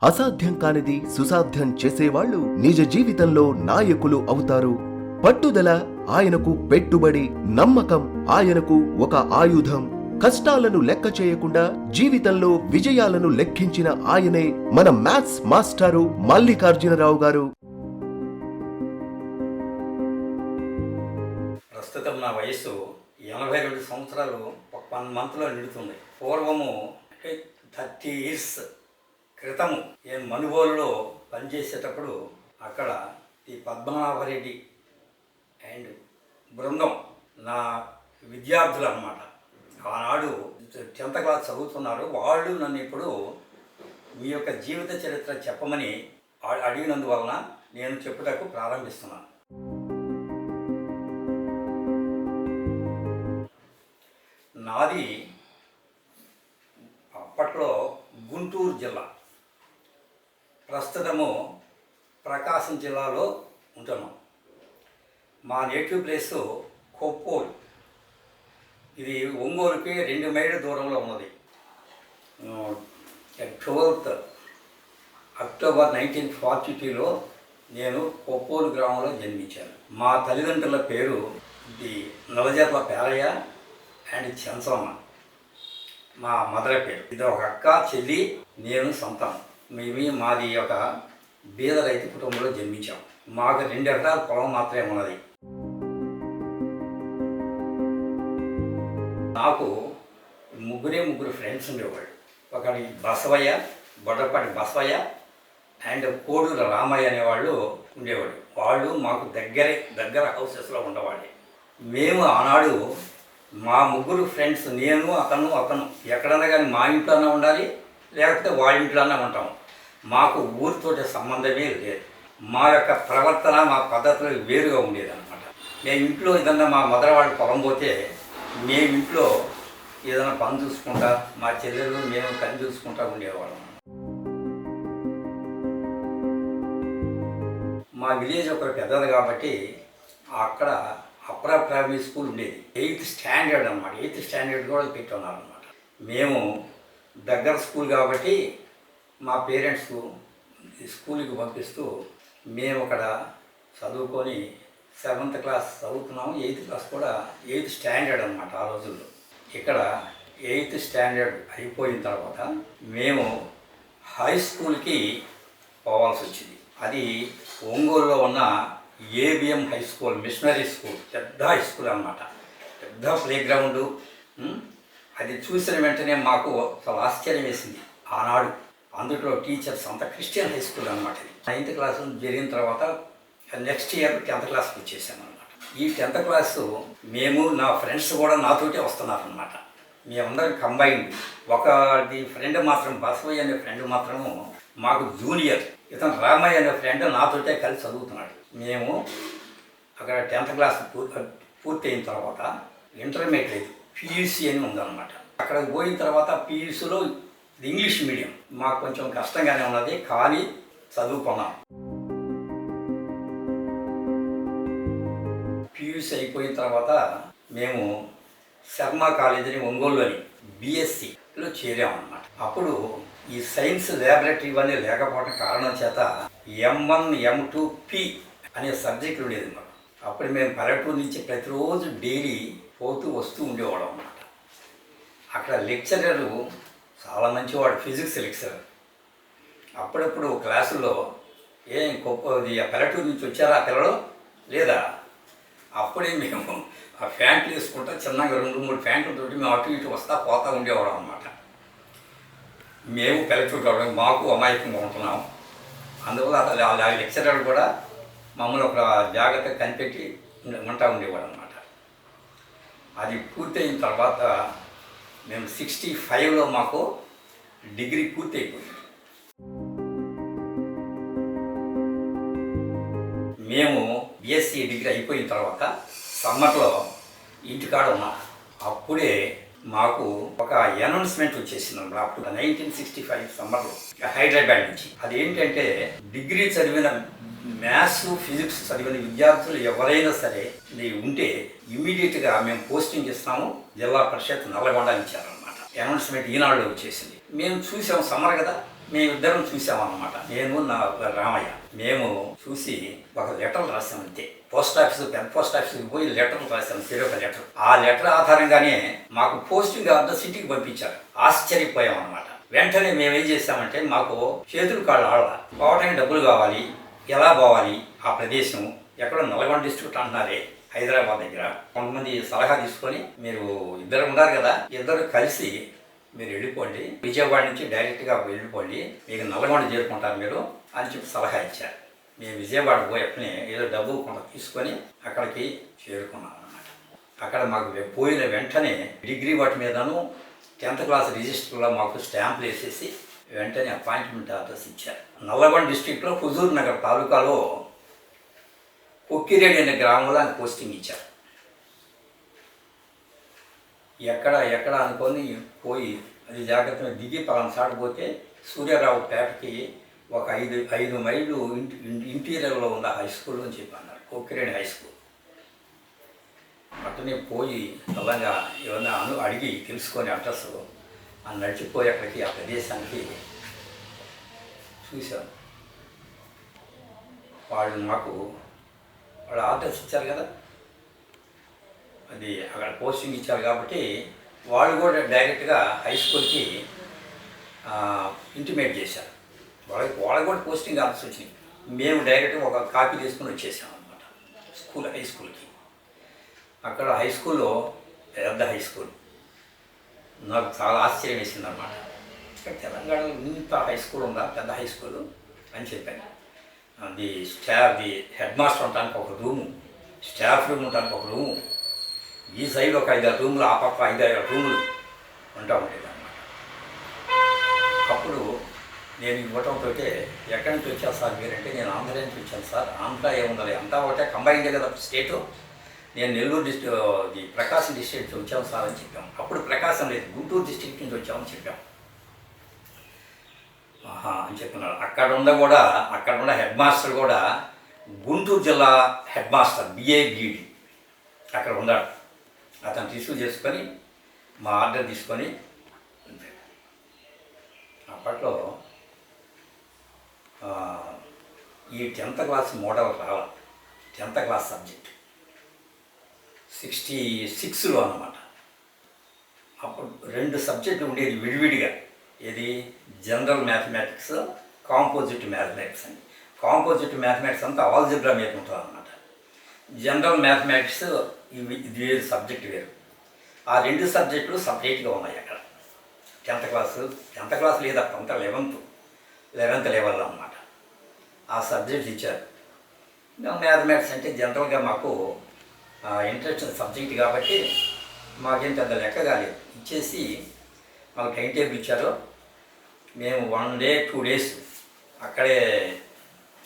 అసాధ్యం కానిది సుసాధ్యం చేసేవాళ్లు నిజ జీవితంలో నాయకులు అవుతారు. పట్టుదల ఆయనకు పెట్టుబడి, నమ్మకం ఆయనకు ఒక ఆయుధం. కష్టాలను లెక్క చేయకుండా జీవితంలో విజయాలను లెక్కించిన ఆయనే మన మ్యాథ్స్ మాస్టారు మల్లికార్జునరావు గారు. ప్రస్తుతం నా వయసు 82 సంవత్సరాలు 1 మంత్లో నిడుతుంది. పూర్వము 30 years క్రితము నేను మనుగోలులో పనిచేసేటప్పుడు అక్కడ ఈ పద్మనాభరెడ్డి అండ్ బృందం నా విద్యార్థులు అన్నమాట. ఆనాడు 10th క్లాస్ చదువుతున్నారు. వాళ్ళు నన్ను ఇప్పుడు మీ యొక్క జీవిత చరిత్ర చెప్పమని అడిగినందువలన నేను చెప్పుటకు ప్రారంభిస్తున్నాను. నాది అప్పట్లో గుంటూరు జిల్లా, ప్రస్తుతము ప్రకాశం జిల్లాలో ఉంటున్నాం. మా నేటివ్ ప్లేసు కొప్పోలు. ఇది ఒంగోలుకి 2 మైళ్ళ దూరంలో ఉన్నది. 12th అక్టోబర్ 1942లో నేను కొప్పోలు గ్రామంలో జన్మించాను. మా తల్లిదండ్రుల పేరు నలజర్ల పేరయ్య అండ్ చెంచమ్మ. మా మదర్ పేరు. ఇది ఒక అక్క, చెల్లి, నేను సంతానం. మాది ఒక బీద రైతు కుటుంబంలో జన్మించాం. మాకు 2 ఎకరాల పొలం మాత్రమే ఉన్నది. నాకు ముగ్గురు ఫ్రెండ్స్ ఉండేవాళ్ళు. ఒకటి బసవయ్య, బొడ్డపాటి బసవయ్య అండ్ కోడూరు రామయ్య అనేవాళ్ళు ఉండేవాళ్ళు. వాళ్ళు మాకు దగ్గర హౌసెస్లో ఉండేవాళ్ళు. మేము ఆనాడు మా ముగ్గురు ఫ్రెండ్స్, నేను అతను ఎక్కడన్నా కానీ మా ఇంట్లోనే ఉండాలి, లేకపోతే వాళ్ళ ఇంట్లోనే ఉంటాం. మాకు ఊరితో సంబంధమే లేదు. మా యొక్క ప్రవర్తన, మా పద్ధతులు వేరుగా ఉండేది అనమాట. మేము ఇంట్లో ఏదన్నా మా మదర్ వాళ్ళు పొలం పోతే మేము ఇంట్లో ఏదైనా పని చూసుకుంటా, మా చెల్లెలు మేము పని చూసుకుంటా ఉండేవాళ్ళం. మా విలేజ్ ఒక పెద్దది కాబట్టి అక్కడ అప్పర్ ప్రైమరీ స్కూల్ ఉండేది. 8th స్టాండర్డ్ అనమాట. 8th స్టాండర్డ్ కూడా పెట్టున్నారు అనమాట. మేము దగ్గర స్కూల్ కాబట్టి మా పేరెంట్స్ స్కూల్కి పంపిస్తూ మేము అక్కడ చదువుకొని 7th క్లాస్ చదువుతున్నాము. 8th క్లాస్ కూడా 8th స్టాండర్డ్ అనమాట ఆ రోజుల్లో. ఇక్కడ 8th స్టాండర్డ్ అయిపోయిన తర్వాత మేము హై స్కూల్కి పోవాల్సి వచ్చింది. అది ఒంగోలులో ఉన్న ABM high school, missionary school, పెద్ద హై స్కూల్ అన్నమాట. పెద్ద ప్లే గ్రౌండు. అది చూసిన వెంటనే మాకు చాలా ఆశ్చర్యం వేసింది ఆనాడు. అందులో టీచర్స్ అంతా క్రిస్టియన్ హై స్కూల్ అనమాట. 9th క్లాస్ జరిగిన తర్వాత నెక్స్ట్ ఇయర్ 10th క్లాస్కి వచ్చేసాను అనమాట. ఈ 10th క్లాసు మేము, నా ఫ్రెండ్స్ కూడా నాతోటే వస్తున్నారనమాట. మేమందరం కంబైన్డ్. ఒకటి ఫ్రెండ్ మాత్రం, బసవయ్య అనే ఫ్రెండ్ మాత్రము మాకు జూనియర్. ఇతను రామయ్య అనే ఫ్రెండ్ నాతోటే కలిసి చదువుతున్నాడు. మేము అక్కడ 10th క్లాస్ పూర్తయిన తర్వాత ఇంటర్మీడియట్ పియూసీ అని ఉందన్నమాట. అక్కడ పోయిన తర్వాత పియూసీలో ఇంగ్లీష్ మీడియం మాకు కొంచెం కష్టంగానే ఉన్నది, కానీ చదువుకున్నాం. పియూసీ అయిపోయిన తర్వాత మేము శర్మ కాలేజీని ఒంగోలులోని బీఎస్సీలో చేరామన్నమాట. అప్పుడు ఈ సైన్స్ ల్యాబొరేటరీ ఇవన్నీ లేకపోవడం కారణం చేత M1 M2 P అనే సబ్జెక్టులు ఉండేది మాకు. అప్పుడు మేము పల్లెటూరు నుంచి ప్రతిరోజు డైలీ పోతూ వస్తూ ఉండేవాళ్ళం అన్నమాట. అక్కడ లెక్చరరు చాలా మంచివాడు, ఫిజిక్స్ లెక్చరర్. అప్పుడప్పుడు క్లాసుల్లో పల్లెటూరు నుంచి వచ్చారా పిల్లలు లేదా, అప్పుడే మేము ఆ ప్యాంట్లు వేసుకుంటా చిన్నగా 2-3 ప్యాంట్లతోటి మేము అటు ఇటు పోతా ఉండేవాళ్ళం అన్నమాట. మేము పల్లెటూరు కావడం మాకు అమాయకంగా ఉంటున్నాం. అందువల్ల ఆ లెక్చరర్ కూడా మమ్మల్ని ఒక జాగ్రత్తగా కనిపెట్టి ఉండేవాడు అనమాట. అది పూర్తయిన తర్వాత మేము 65లో మాకు డిగ్రీ పూర్తి అయిపోయింది. మేము బిఎస్సీ డిగ్రీ అయిపోయిన తర్వాత సమ్మర్లో ఇంటికాడ ఉన్నాం. అప్పుడే మాకు ఒక అనౌన్స్మెంట్ వచ్చేసింది అన్నమాట. అప్పుడు 1965 సమ్మర్లో హైదరాబాద్ నుంచి. అదేంటంటే డిగ్రీ చదివిన మ్యాథ్స్, ఫిజిక్స్ చదివిన విద్యార్థులు ఎవరైనా సరే ఉంటే ఇమ్మీడియట్గా మేము పోస్టింగ్ ఇస్తాము, జిల్లా పరిషత్ నల్లగొండ ఇచ్చారనమాట. అనౌన్స్మెంట్ ఈనాడులో వచ్చేసింది. మేము చూసాం, సమ్మర్ కదా, మేమిద్దరం చూసామన్నమాట, నేను నా రామయ్య. మేము చూసి ఒక లెటర్ రాసాం అంతే. పోస్ట్ ఆఫీస్, పెద్ద పోస్ట్ ఆఫీస్కి పోయి లెటర్ రాసాం, ఒక లెటర్. ఆ లెటర్ ఆధారంగానే మాకు పోస్టింగ్ ఆర్డర్ సిటీకి పంపించారు. ఆశ్చర్యపోయాం అన్నమాట. వెంటనే మేము ఏం చేసామంటే, మాకు చేతులు కాళ్ళు ఆడాల, పోవటానికి డబ్బులు కావాలి, ఎలా పోవాలి, ఆ ప్రదేశం ఎక్కడో నల్గొండ డిస్ట్రిక్ట్ అంటున్నారే, హైదరాబాద్ దగ్గర. కొంతమంది సలహా తీసుకొని, మీరు ఇద్దరు ఉన్నారు కదా, ఇద్దరు కలిసి మీరు వెళ్ళిపోండి, విజయవాడ నుంచి డైరెక్ట్గా వెళ్ళిపోండి, మీకు నల్గొండ చేరుకుంటారు మీరు అని చెప్పి సలహా ఇచ్చారు. మేము విజయవాడ పోయి ఏదో డబ్బు కొంత తీసుకొని అక్కడికి చేరుకున్నాం అన్నమాట. అక్కడ మాకు పోయిన వెంటనే డిగ్రీ వాటి మీదను 10th క్లాస్ రిజిస్టర్లో మాకు స్టాంపులు వేసేసి వెంటనే అపాయింట్మెంట్ ఆర్డర్స్ ఇచ్చారు. నల్గొండ డిస్ట్రిక్ట్లో హుజూర్ నగర్ తాలూకాలో కొక్కిరేడి అనే గ్రామంలో ఆయన పోస్టింగ్ ఇచ్చారు. ఎక్కడ అనుకొని పోయి అది జాగ్రత్తగా దిగి పలానా చాటు పోతే సూర్యారావు పేటకి ఒక 5 మైళ్ళు ఇంటీరియర్లో ఉన్న హై స్కూల్ అని చెప్పి అన్నారు, కొక్కిరేడి హై స్కూల్. అట్టనే పోయి అలాగా ఏమన్నా అడిగి తెలుసుకొని అడ్రస్ నడిచిపోయి అక్కడికి ఆ ప్రదేశానికి చూశాం. వాళ్ళు ఆర్డర్స్ ఇచ్చారు కదా, అది అక్కడ పోస్టింగ్ ఇచ్చారు కాబట్టి వాళ్ళు కూడా డైరెక్ట్గా హై స్కూల్కి ఇంటిమేట్ చేశారు. వాళ్ళకి కూడా పోస్టింగ్ ఆర్డర్స్ వచ్చినాయి. మేము డైరెక్ట్గా ఒక కాపీ తీసుకుని వచ్చేసాం అనమాట హై స్కూల్కి. అక్కడ హై స్కూల్లో పెద్ద హై స్కూల్, నాకు చాలా ఆశ్చర్యం వేసింది అనమాట. ఇక్కడ తెలంగాణలో ఇంత హై స్కూల్ ఉందా, పెద్ద హై స్కూల్ అని చెప్పాను. ది హెడ్ మాస్టర్ ఉండడానికి ఒక రూము, స్టాఫ్ రూమ్ ఉండడానికి ఒక రూము, ఈ సైడ్ ఒక 5-6 రూములు, ఆ పక్క 5-6 రూములు ఉంటా ఉండేది అన్నమాట. అప్పుడు నేను ఇవ్వటంతో ఎక్కడి నుంచి వచ్చాను సార్ మీరంటే, నేను ఆంధ్ర నుంచి వచ్చాను సార్. ఆంధ్ర ఏముండాలి, అంతా ఒకటే కంబైన్డ్ కదా స్టేటు. నేను నెల్లూరు ప్రకాశం డిస్ట్రిక్ట్ నుంచి వచ్చాము సార్ అని చెప్పాము. అప్పుడు ప్రకాశం లేదు, గుంటూరు డిస్ట్రిక్ట్ నుంచి వచ్చామని చెప్పాము. అని చెప్తున్నాడు. అక్కడ ఉన్న హెడ్ మాస్టర్ కూడా గుంటూరు జిల్లా హెడ్ మాస్టర్ BA/BD అక్కడ ఉన్నాడు. అతను రిసీవ్ చేసుకొని మా ఆర్డర్ తీసుకొని అప్పట్లో ఈ 10th క్లాస్ మోడల్ రావాలి. 10th క్లాస్ సబ్జెక్ట్ 66లో అన్నమాట. అప్పుడు 2 సబ్జెక్టులు ఉండేది విడివిడిగా. ఏది, జనరల్ మ్యాథమెటిక్స్, కాంపోజిట్ మ్యాథమెటిక్స్ అని. కాంపోజిట్ మ్యాథమెటిక్స్ అంతా ఆల్జిబ్రా మీద ఉంటుంది అన్నమాట. జనరల్ మ్యాథమెటిక్స్ ఇది వేరు, సబ్జెక్ట్ వేరు. ఆ 2 సబ్జెక్టులు సపరేట్గా ఉన్నాయి అక్కడ. 10th క్లాస్ లేదా 11th లెవెల్లో అన్నమాట. ఆ సబ్జెక్ట్స్ ఇచ్చారు. మ్యాథమెటిక్స్ అంటే జనరల్గా మాకు ఇంట్రెస్ట్ సబ్జెక్ట్ కాబట్టి మాకేం పెద్ద లెక్క కాలేదు. ఇచ్చేసి మాకు టైం టేబుల్ ఇచ్చారు. మేము 1 day 2 days అక్కడే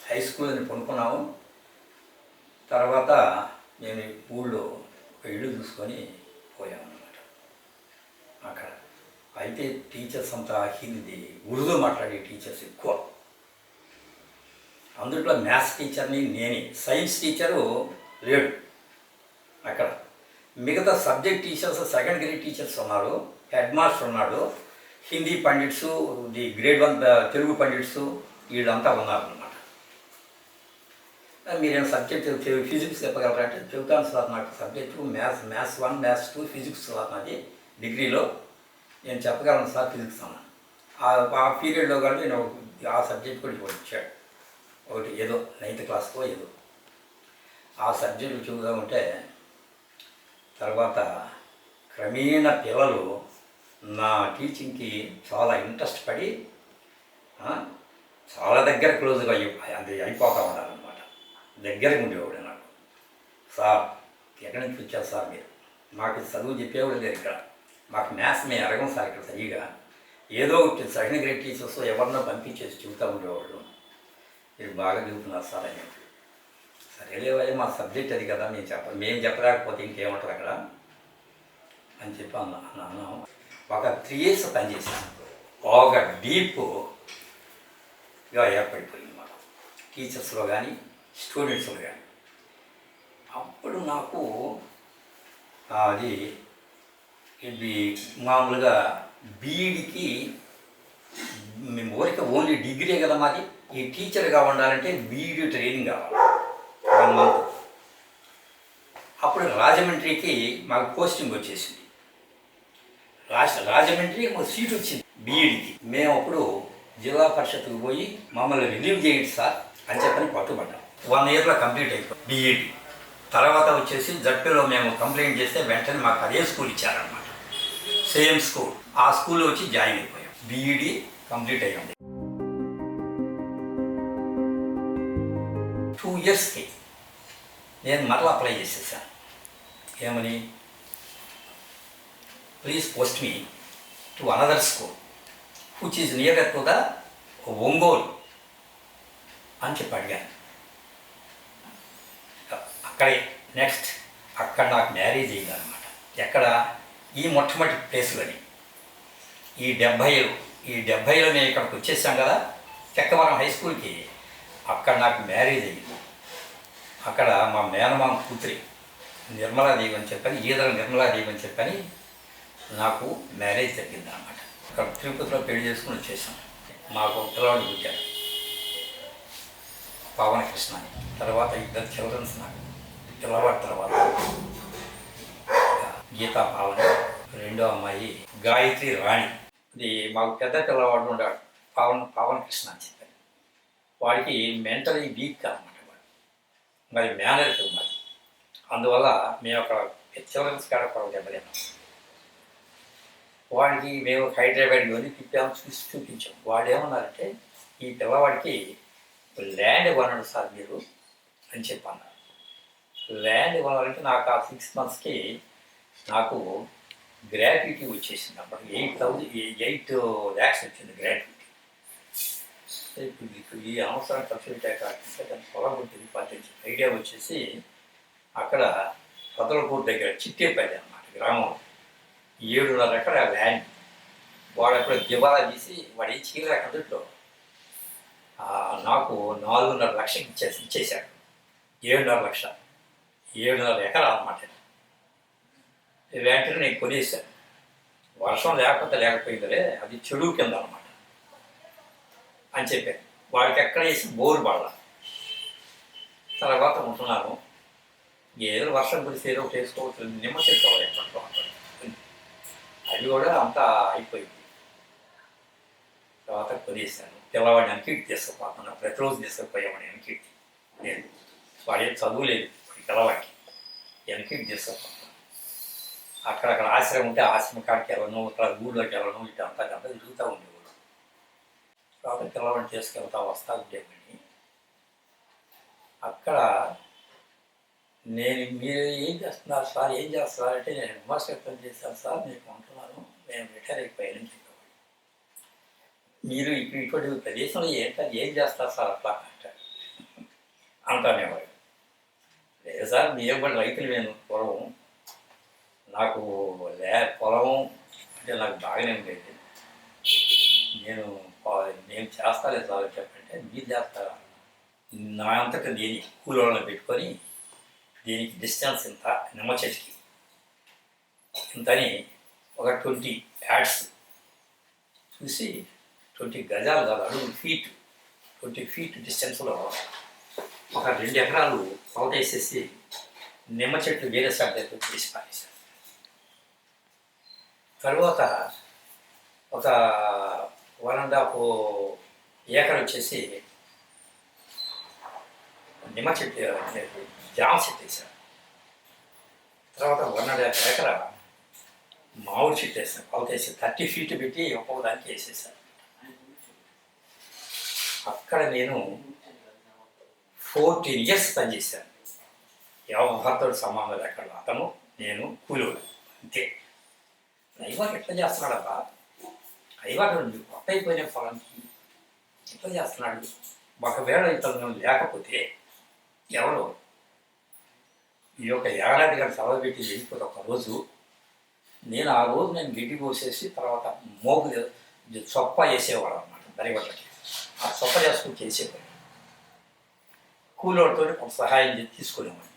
హై స్కూల్ని కొనుక్కున్నాము. తర్వాత మేము ఊళ్ళో ఒక ఇల్లు చూసుకొని పోయామన్నమాట. అక్కడ అయితే టీచర్స్ అంతా హిందీ, ఉర్దూ మాట్లాడే టీచర్స్ ఎక్కువ. అందులో మ్యాథ్స్ టీచర్ని నేనే, సైన్స్ టీచరు లేడు అక్కడ. మిగతా subject teachers, second grade teachers ఉన్నారు, హెడ్ మాస్టర్ ఉన్నాడు, Hindi pundits, grade 1 Telugu pundits వీళ్ళంతా ఉన్నారు అన్నమాట. మీరేం సబ్జెక్ట్ ఫిజిక్స్ చెప్పగలరా అంటే, చెబుతాను సార్, నాకు subject maths 1, maths 2, physics sir నాది డిగ్రీలో, నేను చెప్పగలను సార్ ఫిజిక్స్ అన్నాను. ఆ పీరియడ్లో కానీ నేను ఆ సబ్జెక్ట్ కూడా వచ్చాడు ఒకటి, ఏదో 9th క్లాస్కో ఏదో ఆ సబ్జెక్టు చెబుదామంటే. తర్వాత క్రమేణా పిల్లలు నా టీచింగ్కి చాలా ఇంట్రెస్ట్ పడి చాలా దగ్గర క్లోజ్గా అయిపోతూ ఉండాలన్నమాట. దగ్గరకు ఉండేవాడు నాకు. సార్ ఎక్కడి నుంచి వచ్చారు సార్ మీరు, మాకు చదువు చెప్పేవాడు లేదు ఇక్కడ, మాకు మ్యాథ్స్ మేము అడగం సార్ ఇక్కడ సరిగా, ఏదో ఒకటి సెకండ్ గ్రేడ్ టీచర్స్ ఎవరినో పంపించేసి చెబుతూ ఉండేవాళ్ళు, మీరు బాగా చెబుతున్నారు సార్ అని. సరేలేవయ్య, మా సబ్జెక్ట్ అది కదా, మేము చెప్పలేకపోతే ఇంకేముంటుంది అక్కడ అని చెప్పి అన్నాను. ఒక 3 years పనిచేసాను. బాగా డీప్గా ఏర్పడిపోయింది మాకు టీచర్స్లో కానీ స్టూడెంట్స్లో కానీ. అప్పుడు నాకు అది ఇది మామూలుగా బీఈడికి మేము ఊరికి ఓన్లీ డిగ్రీ కదా మాది. ఈ టీచర్గా ఉండాలంటే బీఈడీ ట్రైనింగ్ కావాలి 1 మంత్. అప్పుడు రాజమండ్రికి మాకు పోస్టింగ్ వచ్చేసింది. రాజమండ్రి మాకు సీట్ వచ్చింది బీఈడీకి. మేము అప్పుడు జిల్లా పరిషత్కు పోయి మమ్మల్ని రిలీవ్ చేయండి సార్ అని చెప్పని పట్టుబడ్డాం. 1 ఇయర్లో కంప్లీట్ అయిపోయింది బీఈడీ. తర్వాత వచ్చేసి జడ్పీలో మేము కంప్లైంట్ చేస్తే వెంటనే మాకు అదే స్కూల్ ఇచ్చారనమాట, సేమ్ స్కూల్. ఆ స్కూల్లో వచ్చి జాయిన్ అయిపోయాం. బీఈడీ కంప్లీట్ అయ్యింది. 2 ఇయర్స్కి నేను మరలా అప్లై చేసేసాను. ఏమని, please post me to another school which is near to the Ongole అని చెప్పి అడిగాను. అక్కడే నెక్స్ట్ అక్కడ నాకు మ్యారేజ్ అయిందనమాట. ఎక్కడ, ఈ మొట్టమొదటి ప్లేస్లోని. ఈ 70లో మేము ఇక్కడికి వచ్చేసాం కదా చెక్కవరం హై స్కూల్కి. అక్కడ నాకు మ్యారేజ్ అయ్యింది. అక్కడ మా మేనమామ కూతురి నిర్మలాదేవి అని చెప్పని, ఈదల నిర్మలాదేవి అని చెప్పని నాకు మ్యారేజ్ జరిగింది అనమాట. అక్కడ తిరుపతిలో పెళ్లి చేసుకుని వచ్చేసాం. మాకు పిల్లవాడు పుట్టారు, పవన్ కృష్ణ అని. తర్వాత 2 చిల్డ్రన్స్ నాకు. పిల్లవాడి తర్వాత గీతా పావని, రెండో అమ్మాయి గాయత్రి రాణి. ఇది మాకు పెద్ద పిల్లవాడు ఉన్నాడు, పవన్ కృష్ణ అని చెప్పారు. వాడికి మెంటలీ వీక్ అనమాట. వాడు మరి మేనర్కి ఉన్నది. అందువల్ల మేము అక్కడ చిల్డ్రన్స్ కాడ దెబ్బతిన్నాం. వాడికి మేము హైదరాబాద్కి వెళ్ళి తిప్పాము, చూపించాం. వాడు ఏమన్నారంటే, ఈ పిల్లవాడికి ల్యాండ్ కొనండి సార్ మీరు అని చెప్పి అన్నారు. ల్యాండ్ కొనాలంటే నాకు ఆ 6 monthsకి నాకు గ్రాట్యుటీ వచ్చేసింది. అప్పుడు 8 lakhs వచ్చింది గ్రాట్యుటీ. ఇప్పుడు ఈ అవసరం ఖర్చు పెట్టాక దాన్ని పొలం ఉంటుంది పాటించి ఐడియా వచ్చేసి అక్కడ పదలపూర్ దగ్గర చిట్టేపల్లి అన్నమాట గ్రామం, 7.5 ఎకరాల ల్యాండ్. వాడు అక్కడ దివాలా తీసి వాడు ఏం చేయలేక అందుట్లో నాకు 4.5 లక్షలు ఇచ్చేశాడు. 7.5 లక్షలు, 7.5 ఎకరాలు అన్నమాట. వెంటనే నేను కొనేసాను. వర్షం లేకపోయిందలే, అది చెడువు కింద అనమాట అని చెప్పాను. వాడికి ఎక్కడ వేసి బోరు పడాల. తర్వాత ఉంటున్నాను, ఏదో వర్షం కురిసి ఏదో ఒకటి వేసుకోవచ్చు. నిమ్మ చెట్టు ఎప్పట్లో అది కూడా అంతా అయిపోయింది. తర్వాత కొనేసాను. పిల్లవాడిని ఎన్కీటి తీసుకుపోతున్నాను, ప్రతిరోజు తీసుకుపోయామని ఎన్కీటి. నేను వాడేం చదువులేదు పిల్లవాడికి, ఎన్కీటి తీసుకుపోతాను. అక్కడక్కడ ఆశ్రమం ఉంటే ఆశ్రమం కాడికి వెళ్ళను, ఇట్లా ఊళ్ళోకి వెళ్ళను, ఇటు అంతా తిరుగుతూ ఉండేవాడు. తర్వాత పిల్లవాడిని తీసుకెళ్తా వస్తా ఉండేవాడిని. అక్కడ మీరు ఏం చేస్తున్నారు సార్, ఏం చేస్తున్నారంటే, నేను విమర్శనం చేశాను సార్, మీకు అంటున్నాను, నేను రిటైర్ అయిపోయానని చెప్పేవాడు. మీరు ఇటువంటి ప్రదేశంలో ఏం చేస్తారు సార్ అట్లా అంటానేవాడు. లేదు సార్, మీరు కూడా రైతులు, నేను పొలం నాకు పొలం అంటే నాకు బాగానే ఉండేది, నేను చేస్తాలే సార్ చెప్పంటే, మీరు చేస్తారా? నా అంతటా దీని కూలోళ్ళని పెట్టుకొని దీనికి డిస్టెన్స్ ఇంత, నిమ్మ చెట్టుకి ఇంతని ఒక 20 యాడ్స్ చూసి 20 గజాలు కాదు, అడుగు ఫీట్, 20 feet డిస్టెన్స్లో ఒక 2 ఎకరాలు కొలతేసేసి నిమ్మ చెట్లు వేరే సబ్జెక్టు తీసి పారేశారు. తర్వాత ఒక 1.5 ఏకర్ వచ్చేసి నిమ్మ చెట్టు, జామ చెట్టు వేసాను. తర్వాత 1.5 ఎకరా మామిడి చెట్టు వేసాను. కొలతేసి 30 feet పెట్టి ఒక్కొక్క దానికి వేసేసాను. అక్కడ నేను 14 years పనిచేశాను. ఎవరితో సంబంధం లేకుండా, అతను నేను కూలోడు అంతే. అయ్యవాడు ఎట్లా చేస్తున్నాడబ్బా, అయ్యవాడు కొత్త అయిపోయిన పొలానికి ఎట్లా చేస్తున్నాడు, ఒకవేళ ఇతను లేకపోతే ఎవరు ఈ యొక్క ఏడాది గంట సెలవు పెట్టి వెళ్ళిపోతే ఒకరోజు నేను ఆ రోజు నేను గిడ్డి పోసేసి తర్వాత మోగు చొప్ప వేసేవాడు అన్నమాట దరిగొట్టకి. ఆ చొప్ప చేసుకుని చేసేవాడు. కూలోడితో కొంత సహాయం తీసుకునేవాడు.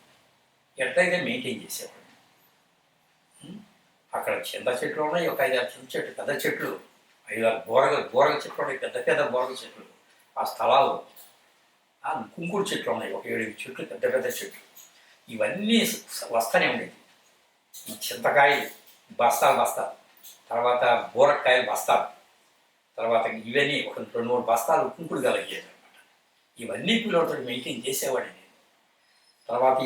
ఎట్లయితే మెయింటైన్ చేసేవాడు. అక్కడ చింత చెట్లు ఉన్నాయి, ఒక 5-6 చెట్లు, పెద్ద చెట్లు. 5-6 బోరగ చెట్లు ఉన్నాయి, పెద్ద పెద్ద బోరగ చెట్లు. ఆ స్థలాలు కుంకుడు చెట్లు ఉన్నాయి, ఒక 7 చెట్లు, పెద్ద పెద్ద చెట్లు. ఇవన్నీ వస్తూనే ఉండేది. ఈ చింతకాయ బస్తాలు, తర్వాత బూరకాయలు బస్తాలు, తర్వాత ఇవన్నీ ఒక 2-3 బస్తాలు కుంకుడు కలిగేది అనమాట. ఇవన్నీ పిల్లలతో మెయింటైన్ చేసేవాడిని నేను. తర్వాత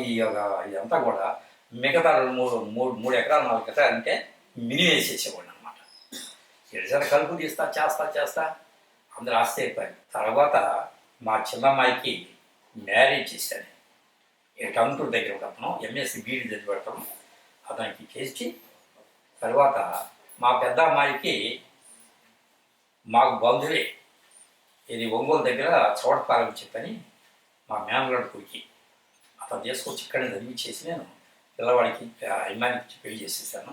ఇదంతా కూడా మిగతా 3 ఎకరాలు 4 ఎకరాలు అంటే మినీ వేసేసేవాడిని అనమాట. ఎడిసరి కలుపు తీస్తా చేస్తా అందరూ ఆశ్చర్యపోయారు. తర్వాత మా చిన్నమ్మాయికి మ్యారేజ్ చేశాను. టంగుటూరు దగ్గర ఒక అతను ఎంఎస్సి బీడీ చదివేటం అతనికి చేసి, తర్వాత మా పెద్ద అమ్మాయికి మాకు బంధువే ఇది ఒంగోలు దగ్గర చోటపాలెం చెప్పని మా మేనగడు కొడుకి అతను తీసుకొచ్చి ఇక్కడే చదివించేసి నేను పిల్లవాడికి అమ్మాయికి పెళ్లి చేసేసాను.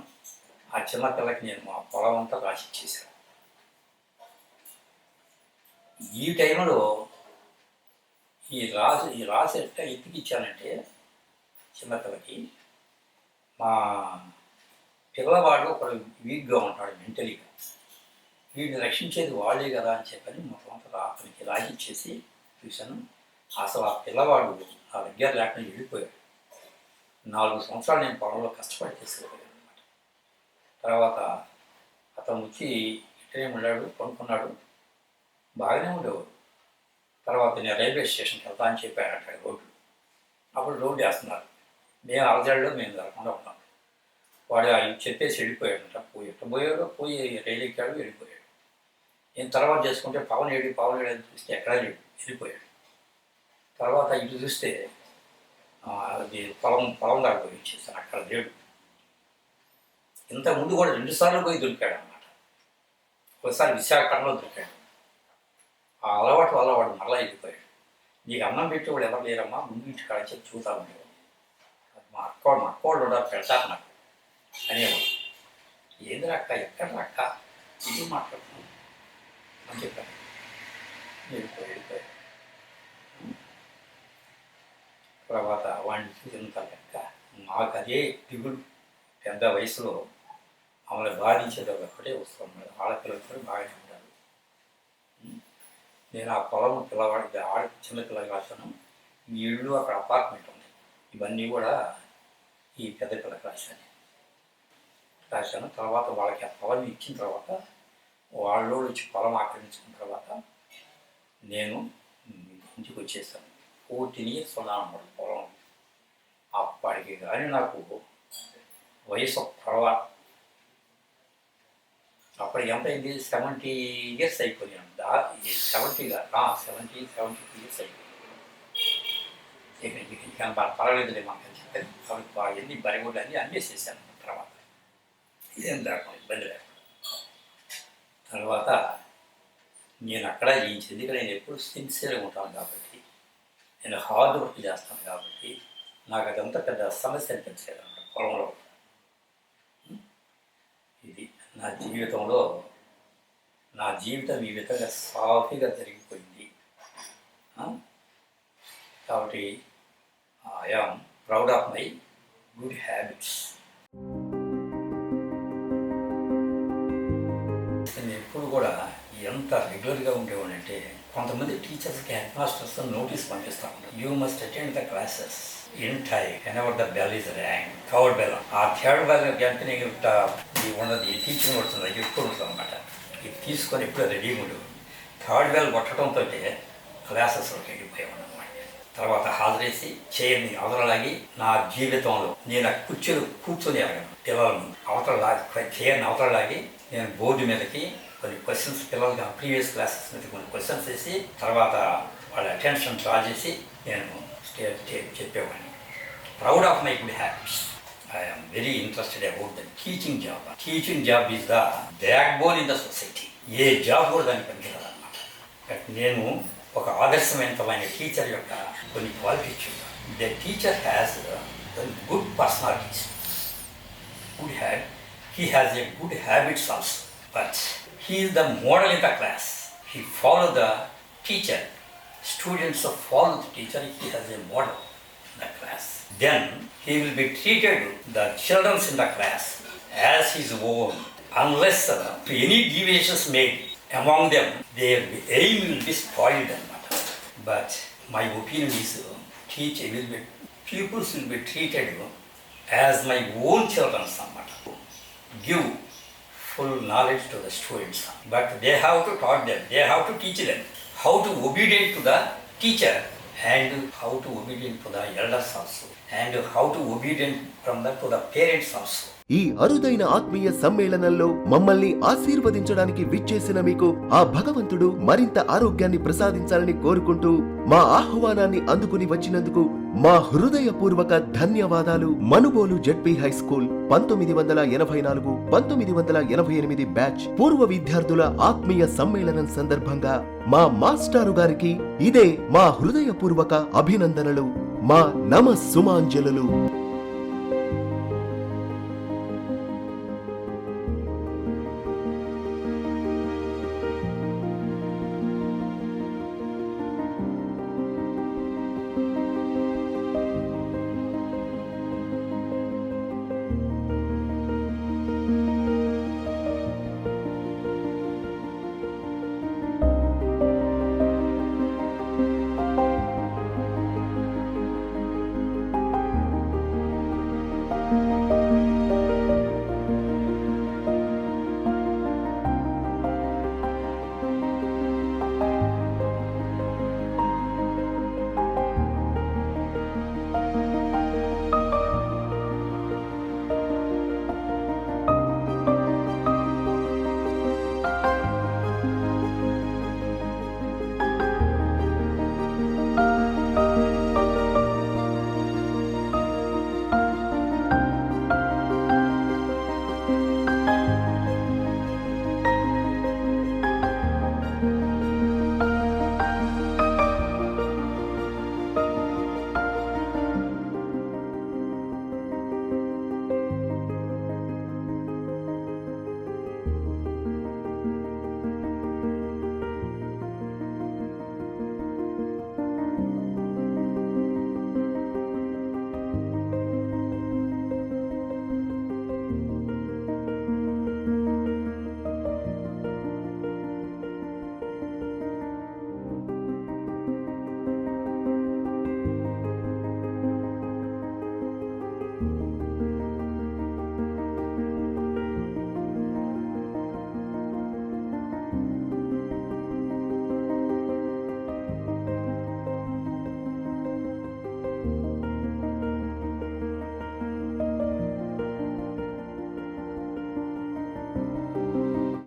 ఆ చిన్న పిల్లకి నేను మా పొలం అంతా రాసి ఇచ్చేసాను. ఈ టైంలో ఈ రాసి ఎట్లా ఎత్తికిచ్చానంటే చిన్నపిల్లకి, మా పిల్లవాడు ఒక వీక్గా ఉంటాడు మెంటలీగా, వీడిని రక్షించేది వాళ్ళే కదా అని చెప్పని మొత్తం అంతా అతనికి రాసిచ్చేసి చూశాను. అసలు ఆ పిల్లవాడు నా దగ్గర లేకుండా వెళ్ళిపోయాడు. 4 సంవత్సరాలు నేను పొలంలో కష్టపడి తీసుకెళ్ళాను అనమాట. తర్వాత అతను వచ్చి ఇక్కడే ఉన్నాడు, కొనుక్కున్నాడు, బాగానే ఉండేవాడు. తర్వాత నేను రైల్వే స్టేషన్కి వెళ్తా అని చెప్పానంట రోడ్డు. అప్పుడు రోడ్డు వేస్తున్నారు, మేము అలజడిలో మేము జరగకుండా ఉన్నాం. వాడు చెప్పేసి వెళ్ళిపోయాడంట. పోయి రైలు ఎక్కాడు, వెళ్ళిపోయాడు. నేను తర్వాత చేసుకుంటే పవన్ ఏడు అని చూస్తే ఎక్కడా లేడు, వెళ్ళిపోయాడు. తర్వాత ఇటు చూస్తే అది పొలం దాకా పోయి ఇచ్చేస్తాను, అక్కడ లేడు. ఇంతకుముందు కూడా 2 సార్లు పోయి దొరికాడు అనమాట. ఒకసారి విశాఖపట్నంలో దొరికాడు. ఆ అలవాటు వల్ల వాడు మరలా వెళ్ళిపోయాడు. నీకు అన్నం పెట్టి వాడు ఎవరు లేరమ్మా, ముందు ఇంటి కాడ చెప్పి చూతా ఉండేవాడు. మా అక్కోళ్ళు కూడా పెడతారు నాకు అనేవాడు. ఏంది అక్క, ఎక్కడ అక్క, ఇది మాట్లాడుతున్నాను అని చెప్పాను. వెళ్ళిపోయాడు. తర్వాత వాడిని చూసినంత లెక్క నాకు అదే దిగులు. పెద్ద వయసులో మమ్మల్ని బాధించేది ఒకటే వస్తున్నాడు. ఆడపిల్లలతో బాగానే ఉంటారు. నేను ఆ పొలం పిల్లవాడికి చిన్నపిల్లకి రాశాను. ఈ ఇళ్ళు అక్కడ అపార్ట్మెంట్ ఉంది, ఇవన్నీ కూడా ఈ పెద్ద పిల్లకి రాశాను. తర్వాత వాళ్ళకి ఆ పొలం ఇచ్చిన తర్వాత వాళ్ళు వచ్చి పొలం ఆక్రమించుకున్న తర్వాత నేను ఇంటికి వచ్చేసాను. 14 years ఉన్నాను అన్నమాట పొలం. అప్పటికి కానీ నాకు వయసు తర్వాత అప్పటికి ఎంత అయింది, 70 years అయిపోయాను. 70 years అయిపోయింది. ఇక పర్వాలేదులే మాకు అని చెప్పాను. కాబట్టి ఎన్ని బరిగొడ్లు అన్నీ అన్నేసేసాను. తర్వాత ఇదేం లేకుండా ఇబ్బంది లేకుండా తర్వాత నేను అక్కడ చేయించింది. ఎందుకంటే నేను ఎప్పుడు సిన్సియర్గా ఉంటాను కాబట్టి, నేను హార్డ్ వర్క్ చేస్తాను కాబట్టి నాకు అదంతా పెద్ద సమస్య అనిపించలేదు అన్నమాట పొలంలో. ఇది నా జీవితం ఈ విధంగా సాఫీగా జరిగిపోయింది. కాబట్టి I am proud of my good habits. నేను ఎప్పుడు కూడా ఎంత రెగ్యులర్గా ఉండేవాడిని అంటే, కొంతమంది టీచర్స్కి హెడ్ మాస్టర్స్ నోటీస్ పంపిస్తూ ఉంటారు, you must attend the classes in time whenever the bell is rang. Third bell, ఆ థర్డ్ బెల్ గంటనే ఉన్నది టీచింగ్ వస్తుంది, ఎక్కువ ఉంటుంది అనమాట. ఇది తీసుకొని ఎప్పుడు రెడీగా ఉండేవాడు. థర్డ్ బెల్ కొట్టడంతో క్లాసెస్లోకి వెళ్ళిపోయాను అనమాట. తర్వాత హాజరేసి చైర్ని అవతలలాగి నా జీవితంలో నేను ఆ కుర్చీలు కూర్చొని పిల్లల ముందు చైర్ని అవతలలాగి నేను బోర్డు మీదకి కొన్ని క్వశ్చన్స్ పిల్లలకి ప్రీవియస్ క్లాసెస్ మీద కొన్ని క్వశ్చన్స్ వేసి తర్వాత వాళ్ళ అటెన్షన్ డ్రా చేసి నేను చెప్పేవాడిని. Proud of my good habits. I'm very interested about the teaching job. Teaching job is the back bone in the society. A job కూడా దానికి పనికిరాదు అన్నమాట. బట్ నేను ఒక ఆదర్శవంతమైన టీచర్ యొక్క కొన్ని క్వాలిటీస్ చూద్దాం. The teacher has good personalities, he has a good habits also, but he is the model in the class. He follow the teacher. Students follow the teacher. He has a model in the class. Then he will be treated the children in the class as his own. unless any deviations made among them, their aim will be spoiled. But my opinion is, pupils will be treated as my own children. Give full knowledge to the students, but they have to taught them, they have to teach them how to obedient to the teacher and how to obedient to the elders also, and how to obedient to the parents also. ఈ అరుదైన ఆత్మీయ సమ్మేళనంలో మమ్మల్ని ఆశీర్వదించడానికి విచ్చేసిన మీకు ఆ భగవంతుడు మరింత ఆరోగ్యాన్ని ప్రసాదించాలని కోరుకుంటూ మా ఆహ్వానాన్ని అందుకుని వచ్చినందుకు మా హృదయపూర్వక ధన్యవాదాలు. Manubolu ZP high school 1984-1988 batch పూర్వ విద్యార్థుల ఆత్మీయ సమ్మేళనం సందర్భంగా మా మాస్టారు గారికి ఇదే మా హృదయపూర్వక అభినందనలు, మా నమస్సుమాంజలులు.